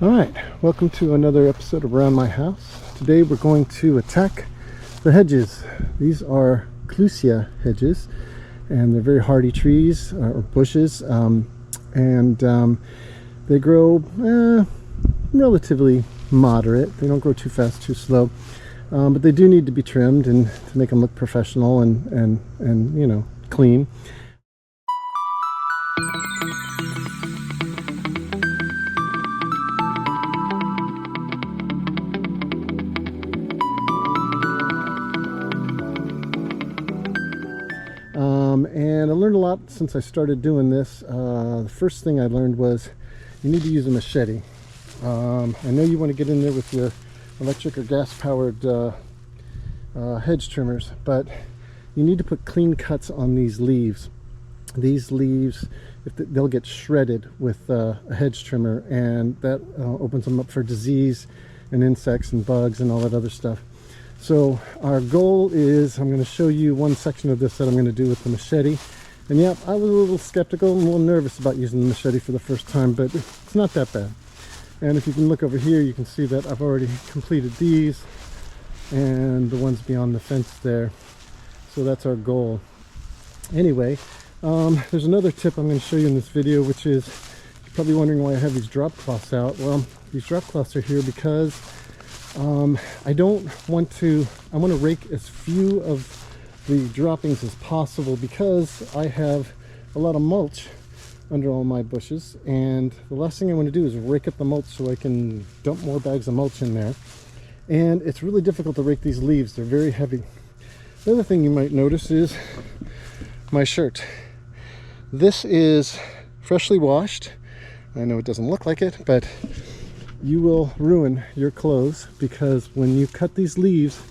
Alright, welcome to another episode of Around My House. Today we're going to attack the hedges. These are Clusia hedges, and they're very hardy trees or bushes, and they grow relatively moderate. They don't grow too fast, too slow, but they do need to be trimmed and to make them look professional and you know, clean. And I learned a lot since I started doing this. The first thing I learned was you need to use a machete. I know you want to get in there with your electric or gas powered hedge trimmers, but you need to put clean cuts on these leaves. These leaves, they'll get shredded with a hedge trimmer, and that opens them up for disease and insects and bugs and all that other stuff. So our goal is, I'm going to show you one section of this that I'm going to do with the machete. And yeah, I was a little skeptical and a little nervous about using the machete for the first time, but it's not that bad. And if you can look over here, you can see that I've already completed these and the ones beyond the fence there. So that's our goal. Anyway, there's another tip I'm going to show you in this video, which is, you're probably wondering why I have these drop cloths out. Well, these drop cloths are here because I want to rake as few of the droppings as possible, because I have a lot of mulch under all my bushes, and the last thing I want to do is rake up the mulch so I can dump more bags of mulch in there. And it's really difficult to rake these leaves. They're very heavy. The other thing you might notice is my shirt. This is freshly washed. I know it doesn't look like it, but you will ruin your clothes, because when you cut these leaves,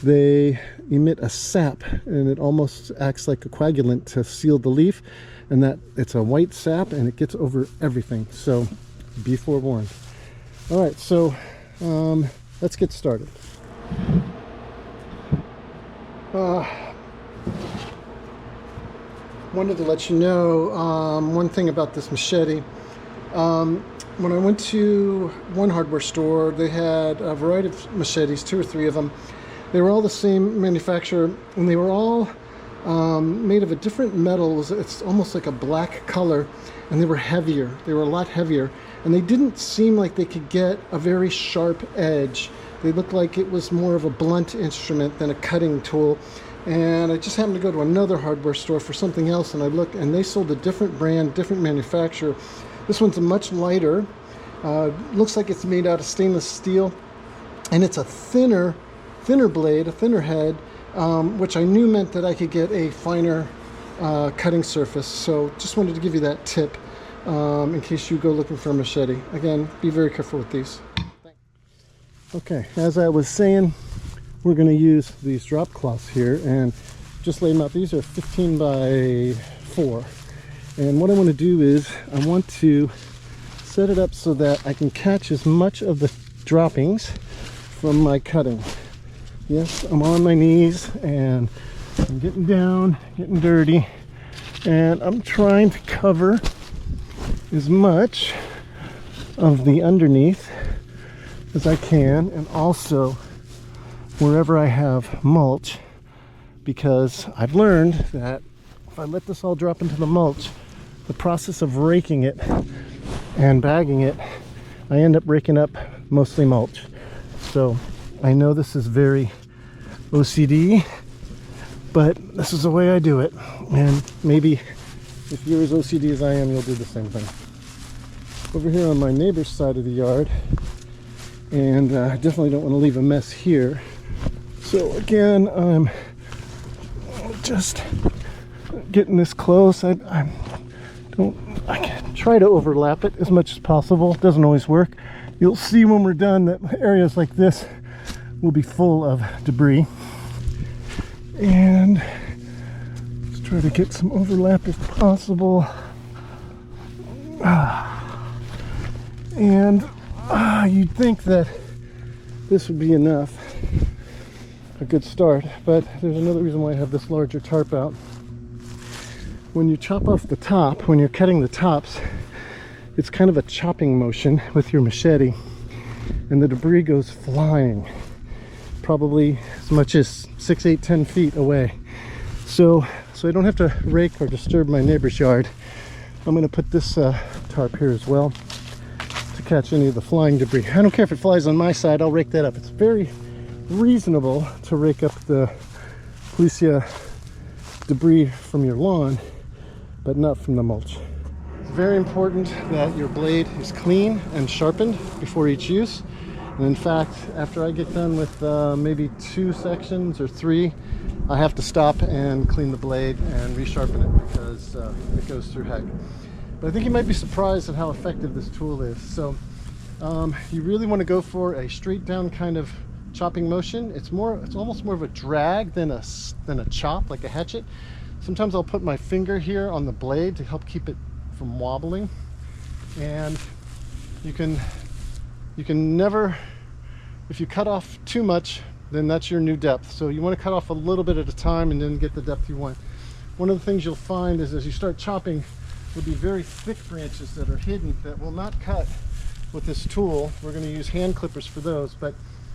they emit a sap, and it almost acts like a coagulant to seal the leaf, and that it's a white sap and it gets over everything. So be forewarned. All right, so let's get started. Wanted to let you know one thing about this machete. When I went to one hardware store, they had a variety of machetes, 2 or 3 of them. They were all the same manufacturer, and they were all made of a different metal. It's almost like a black color, and they were heavier. They were a lot heavier, and they didn't seem like they could get a very sharp edge. They looked like it was more of a blunt instrument than a cutting tool. And I just happened to go to another hardware store for something else, and I looked, and they sold a different brand, different manufacturer. This one's a much lighter. Looks like it's made out of stainless steel, and it's a thinner blade, a thinner head, which I knew meant that I could get a finer cutting surface. So just wanted to give you that tip in case you go looking for a machete. Again, be very careful with these. Okay, as I was saying, we're going to use these drop cloths here and just lay them out. These are 15 by 4. And what I want to do is I want to set it up so that I can catch as much of the droppings from my cutting. Yes, I'm on my knees and I'm getting down, getting dirty, and I'm trying to cover as much of the underneath as I can, and also wherever I have mulch, because I've learned that if I let this all drop into the mulch, the process of raking it and bagging it, I end up raking up mostly mulch. So I know this is very OCD, but this is the way I do it. And maybe if you're as OCD as I am, you'll do the same thing. Over here on my neighbor's side of the yard, and I definitely don't want to leave a mess here. So again, I'm just getting this close. I can try to overlap it as much as possible. It doesn't always work. You'll see when we're done that areas like this will be full of debris. And let's try to get some overlap if possible. And you'd think that this would be enough, a good start, but there's another reason why I have this larger tarp out. When you chop off the top, when you're cutting the tops, it's kind of a chopping motion with your machete, and the debris goes flying, probably as much as 6, 8, 10 feet away. So I don't have to rake or disturb my neighbor's yard. I'm going to put this tarp here as well to catch any of the flying debris. I don't care if it flies on my side, I'll rake that up. It's very reasonable to rake up the Clusia debris from your lawn, but not from the mulch. It's very important that your blade is clean and sharpened before each use. And in fact, after I get done with maybe 2 sections or 3, I have to stop and clean the blade and resharpen it because it goes through heck. But I think you might be surprised at how effective this tool is. So you really want to go for a straight down kind of chopping motion. It's almost more of a drag than a chop, like a hatchet. Sometimes I'll put my finger here on the blade to help keep it from wobbling. And you can never, if you cut off too much, then that's your new depth. So you want to cut off a little bit at a time and then get the depth you want. One of the things you'll find is as you start chopping, there'll be very thick branches that are hidden that will not cut with this tool. We're going to use hand clippers for those, but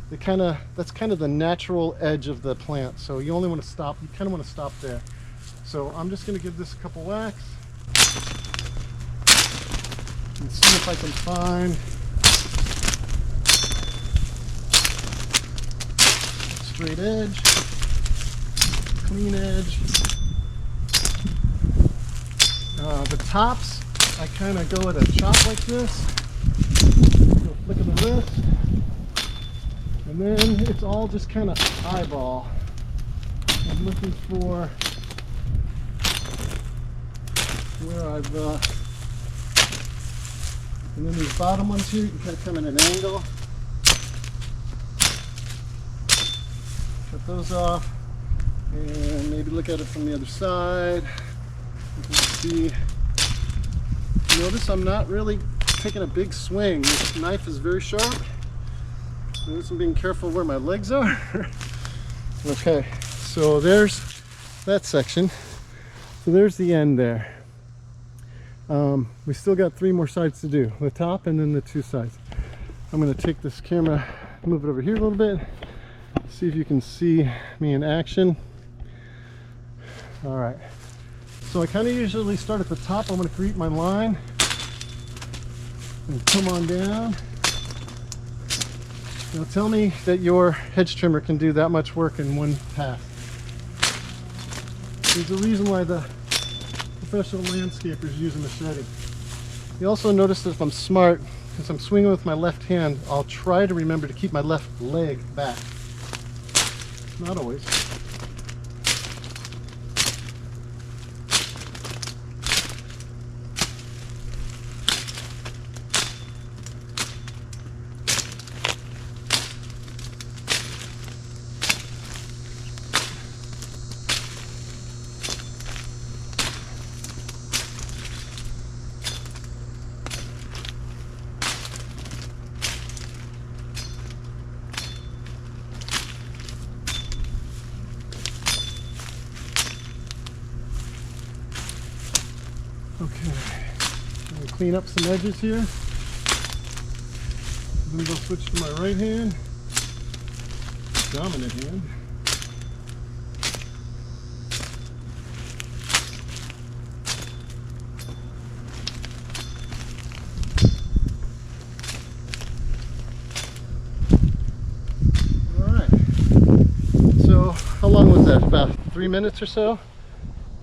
that's kind of the natural edge of the plant. So you only want to stop, you kind of want to stop there. So I'm just going to give this a couple whacks and see if I can find straight edge, clean edge. The tops, I kind of go at a chop like this, go flick of the wrist, and then it's all just kind of eyeball. I'm looking for where I've, and then these bottom ones here, you can kind of come in an angle. Cut those off and maybe look at it from the other side. You can see, notice I'm not really taking a big swing. This knife is very sharp. Notice I'm being careful where my legs are. Okay, so there's that section. So there's the end there. We still got 3 more sides to do, the top and then the 2 sides. I'm going to take this camera, move it over here a little bit, see if you can see me in action. All right, so I kind of usually start at the top. I'm going to create my line and come on down. Now tell me that your hedge trimmer can do that much work in one pass. There's a reason why the professional landscapers use a machete. You also notice that if I'm smart, since I'm swinging with my left hand, I'll try to remember to keep my left leg back. Not always. Okay, I'm going to clean up some edges here. Then we'll switch to my right hand, dominant hand. Alright, so how long was that? About 3 minutes or so?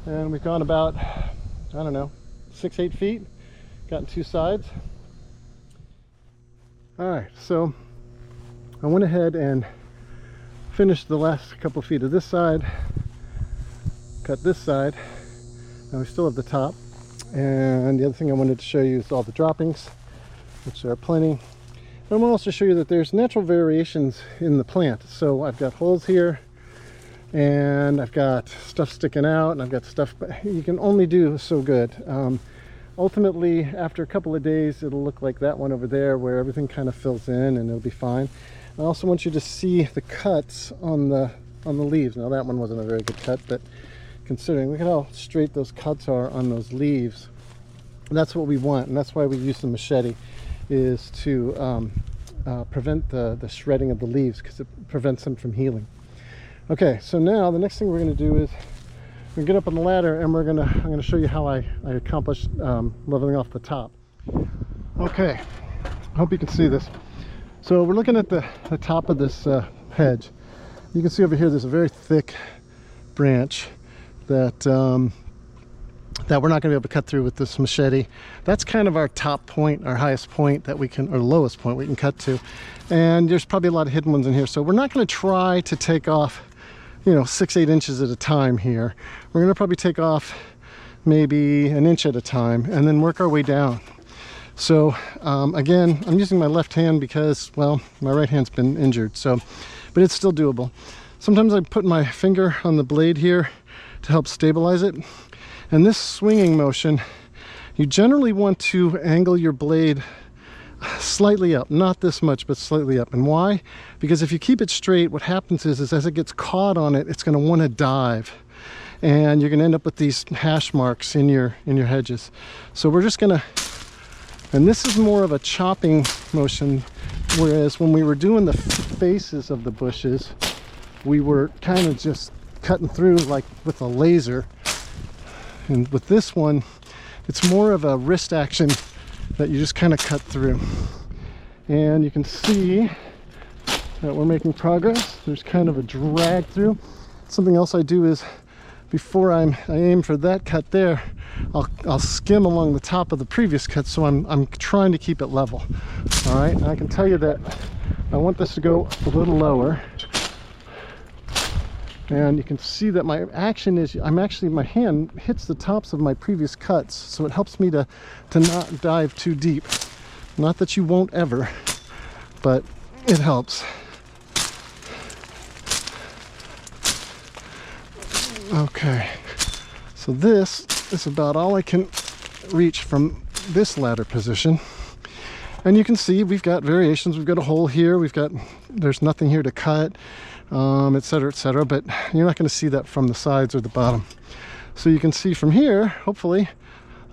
And we've gone about, I don't know, 6, 8 feet, gotten 2 sides. All right, so I went ahead and finished the last couple feet of this side, cut this side. Now we still have the top. And the other thing I wanted to show you is all the droppings, which are plenty. And I want to also show you that there's natural variations in the plant. So I've got holes here, and I've got stuff sticking out, and I've got stuff, but you can only do so good. Ultimately, after a couple of days, it'll look like that one over there where everything kind of fills in and it'll be fine. I also want you to see the cuts on the leaves. Now that one wasn't a very good cut, but considering, look at how straight those cuts are on those leaves. That's what we want, and that's why we use the machete, is to prevent the shredding of the leaves, because it prevents them from healing. Okay, so now the next thing we're going to do is we're going to get up on the ladder, and I'm going to show you how I accomplished leveling off the top. Okay, I hope you can see this. So we're looking at the top of this hedge. You can see over here there's a very thick branch that that we're not going to be able to cut through with this machete. That's kind of our top point, our highest point that we can, or lowest point we can cut to. And there's probably a lot of hidden ones in here. So we're not going to try to take off, you know, 6-8 inches at a time here. We're going to probably take off maybe an inch at a time and then work our way down. So again, I'm using my left hand because, well, my right hand's been injured, so, but it's still doable. Sometimes I put my finger on the blade here to help stabilize it. And this swinging motion, you generally want to angle your blade slightly up, not this much, but slightly up. And why? Because if you keep it straight, what happens is as it gets caught on it, it's going to want to dive, and you're going to end up with these hash marks in your hedges. So we're just going to, and this is more of a chopping motion, whereas when we were doing the faces of the bushes, we were kind of just cutting through like with a laser. And with this one, it's more of a wrist action that you just kind of cut through. And you can see that we're making progress. There's kind of a drag through. Something else I do is, before I aim for that cut there, I'll skim along the top of the previous cut, so I'm trying to keep it level. All right, and I can tell you that I want this to go a little lower. And you can see that my action is, my hand hits the tops of my previous cuts, so it helps me to not dive too deep. Not that you won't ever, but it helps. Okay, so this is about all I can reach from this ladder position. And you can see we've got variations. We've got a hole here, there's nothing here to cut, etc., but you're not going to see that from the sides or the bottom. So you can see from here, hopefully,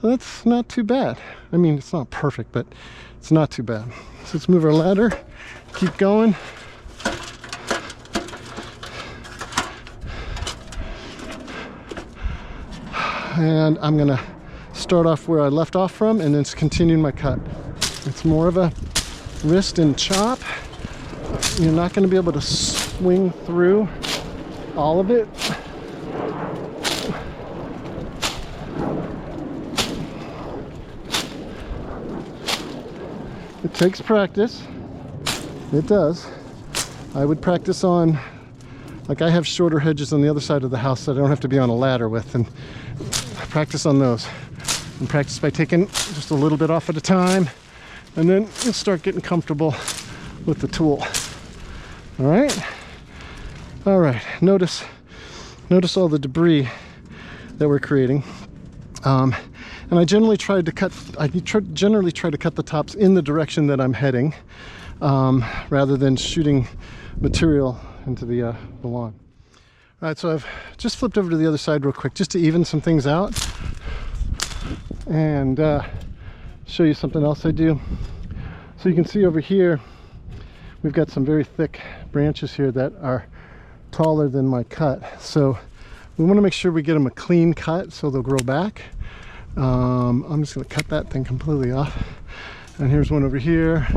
that's not too bad. I mean, it's not perfect, but it's not too bad. So let's move our ladder, keep going. And I'm going to start off where I left off from and then continue my cut. It's more of a wrist and chop. You're not going to be able to swing through all of it. It takes practice. It does. I would practice on, like I have shorter hedges on the other side of the house that I don't have to be on a ladder with, and practice on those. And practice by taking just a little bit off at a time, and then you'll start getting comfortable with the tool. All right, notice all the debris that we're creating. And I generally try to cut the tops in the direction that I'm heading, rather than shooting material into the lawn. All right, so I've just flipped over to the other side real quick just to even some things out and show you something else I do. So you can see over here we've got some very thick branches here that are taller than my cut, so we want to make sure we get them a clean cut so they'll grow back. I'm just going to cut that thing completely off, and here's one over here,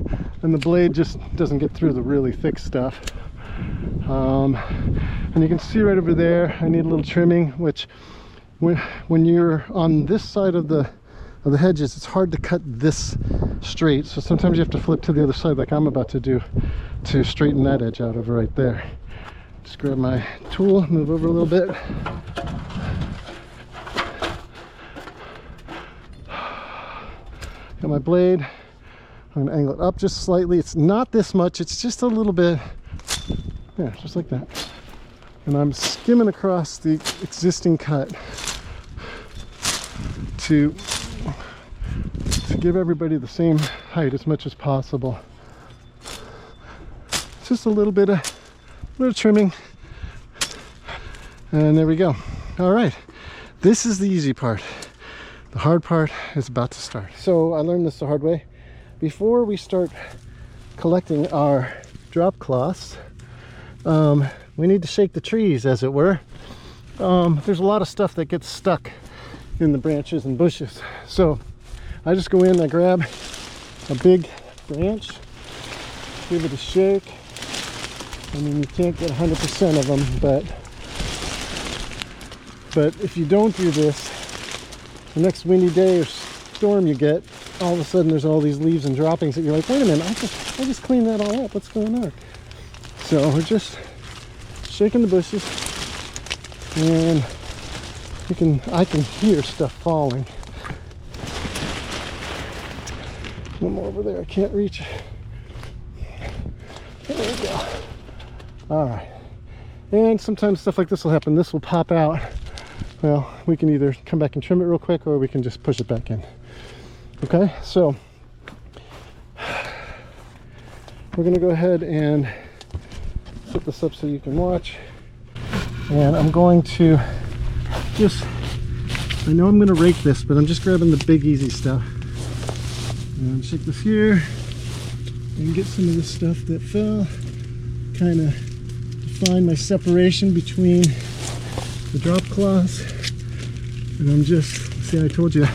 and the blade just doesn't get through the really thick stuff. And you can see right over there I need a little trimming, which when you're on this side of the hedges, it's hard to cut this straight, so sometimes you have to flip to the other side like I'm about to do to straighten that edge out over right there. Just grab my tool, move over a little bit. Got my blade. I'm going to angle it up just slightly. It's not this much, it's just a little bit. Yeah, just like that. And I'm skimming across the existing cut to give everybody the same height as much as possible. Just a little bit of trimming, and there we go. All right, this is the easy part. The hard part is about to start. So I learned this the hard way. Before we start collecting our drop cloths, we need to shake the trees, as it were. There's a lot of stuff that gets stuck in the branches and bushes. So I just go in, I grab a big branch, give it a shake. I mean, you can't get 100% of them, but if you don't do this, the next windy day or storm you get, all of a sudden there's all these leaves and droppings that you're like, wait a minute, I just cleaned that all up. What's going on? So we're just shaking the bushes, and I can hear stuff falling. One more over there, I can't reach. There we go. All right. And sometimes stuff like this will happen. This will pop out. Well, we can either come back and trim it real quick, or we can just push it back in. Okay, so we're gonna go ahead and set this up so you can watch. And I'm going to I know I'm gonna rake this, but I'm just grabbing the big easy stuff. And shake this here and get some of the stuff that fell. Kind of define my separation between the drop cloths. And I'm just, see, I told you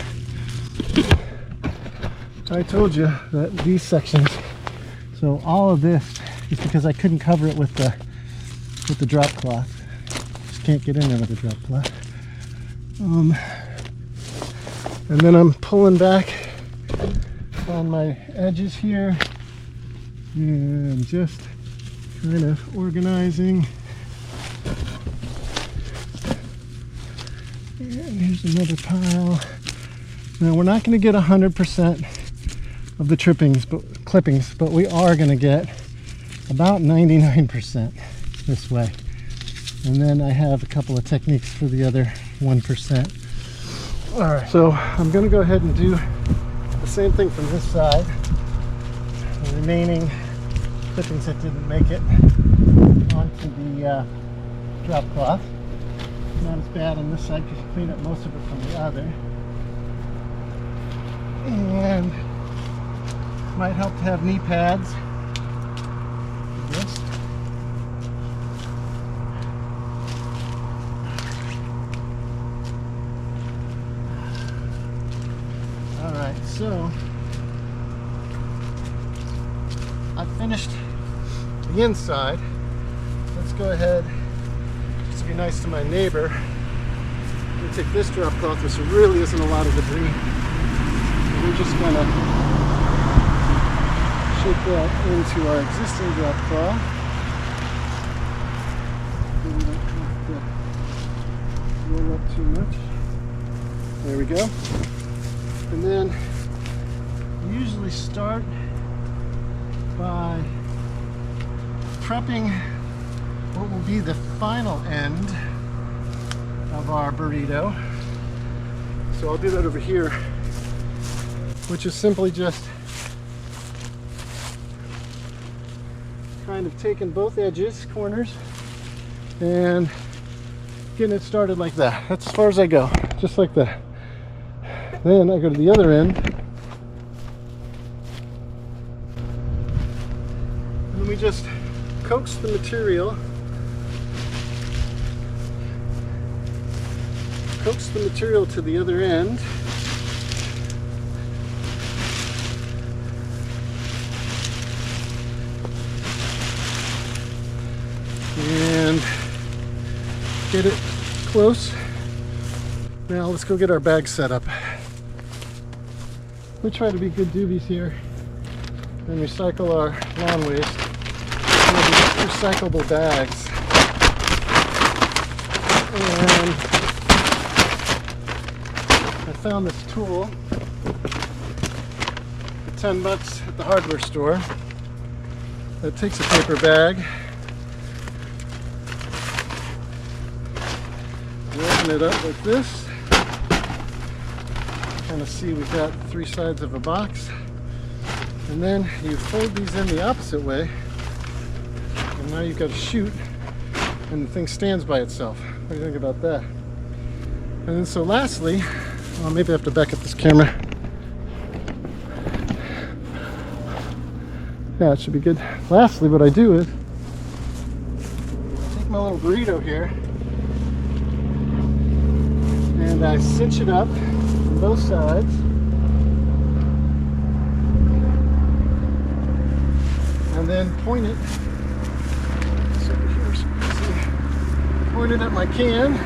that these sections, so all of this is because I couldn't cover it with the drop cloth. Just can't get in there with the drop cloth. And then I'm pulling back on my edges here and just kind of organizing. And here's another pile. Now we're not going to get 100% of the clippings, but we are going to get about 99% this way. And then I have a couple of techniques for the other 1%. All right, so I'm going to go ahead and do the same thing from this side. The remaining clippings that didn't make it onto the drop cloth. Not as bad on this side because you clean up most of it from the other. And might help to have knee pads. This. Alright, so I've finished the inside. Let's go ahead, just to be nice to my neighbor. I'm going to take this drop cloth, which really isn't a lot of debris. We're just going to shake that into our existing drop cloth. So we don't have to roll up too much. There we go. And then we usually start by prepping what will be the final end of our burrito. So I'll do that over here, which is simply just kind of taking both edges, corners, and getting it started like that. That's as far as I go, just like that. Then I go to the other end, and we just coax the material, to the other end. And get it close. Now let's go get our bag set up. We try to be good doobies here and recycle our lawn waste. Recyclable bags. And I found this tool for 10 bucks at the hardware store that takes a paper bag. You open it up like this. Kind of see we've got 3 sides of a box. And then you fold these in the opposite way. And now you've got a chute and the thing stands by itself. What do you think about that? And then so lastly, Maybe I have to back up this camera. Yeah, it should be good. Lastly, what I do is take my little burrito here and I cinch it up on both sides. And then point it. It's over here, so you can see. Point it at my can.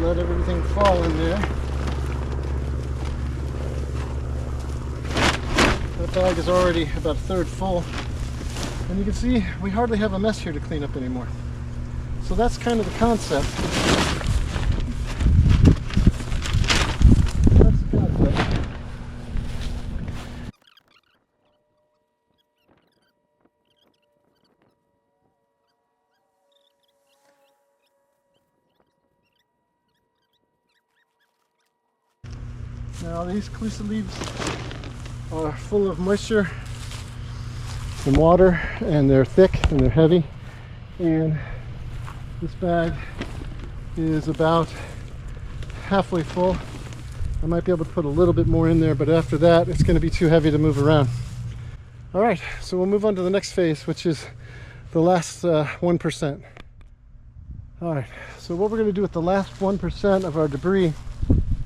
Let everything fall in there. That bag is already about a third full. And you can see we hardly have a mess here to clean up anymore. So that's kind of the concept. That's the concept. Now these Clusia leaves are full of moisture and water, and they're thick and they're heavy, and this bag is about halfway full. I might be able to put a little bit more in there, but after that it's going to be too heavy to move around. Alright, so we'll move on to the next phase, which is the last 1%. Alright, so what we're going to do with the last 1% of our debris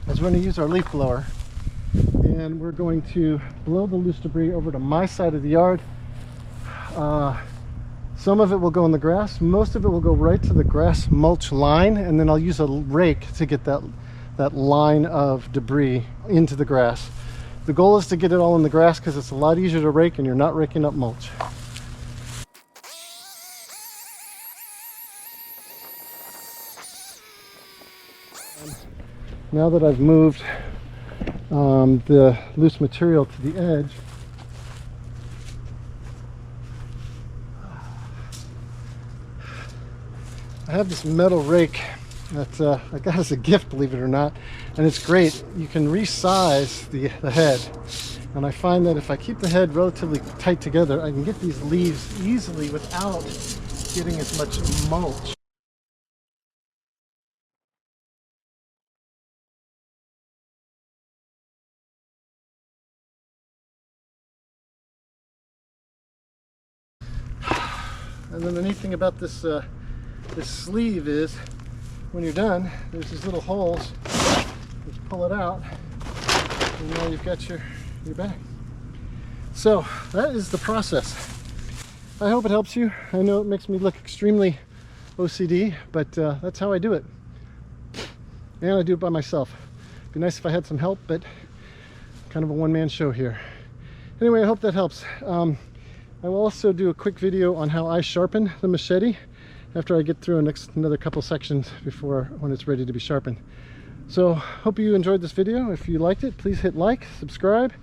is we're going to use our leaf blower, and we're going to blow the loose debris over to my side of the yard. Some of it will go in the grass, most of it will go right to the grass mulch line, and then I'll use a rake to get that line of debris into the grass. The goal is to get it all in the grass because it's a lot easier to rake and you're not raking up mulch. Now that I've moved the loose material to the edge, I have this metal rake that I got as a gift, believe it or not, and it's great. You can resize the head, and I find that if I keep the head relatively tight together, I can get these leaves easily without getting as much mulch. And then the neat thing about this this sleeve is, when you're done, there's these little holes. Just pull it out, and now you've got your bag. So that is the process. I hope it helps you. I know it makes me look extremely OCD, but that's how I do it. And I do it by myself. It'd be nice if I had some help, but kind of a one-man show here. Anyway, I hope that helps. I will also do a quick video on how I sharpen the machete after I get through another couple sections when it's ready to be sharpened. So hope you enjoyed this video. If you liked it, please hit like, subscribe.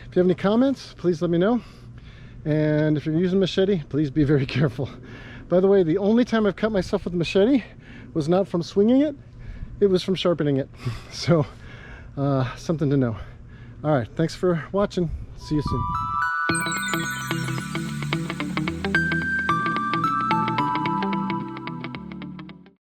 If you have any comments, please let me know. And if you're using machete, please be very careful. By the way, the only time I've cut myself with a machete was not from swinging it, it was from sharpening it. So something to know. All right, thanks for watching. See you soon.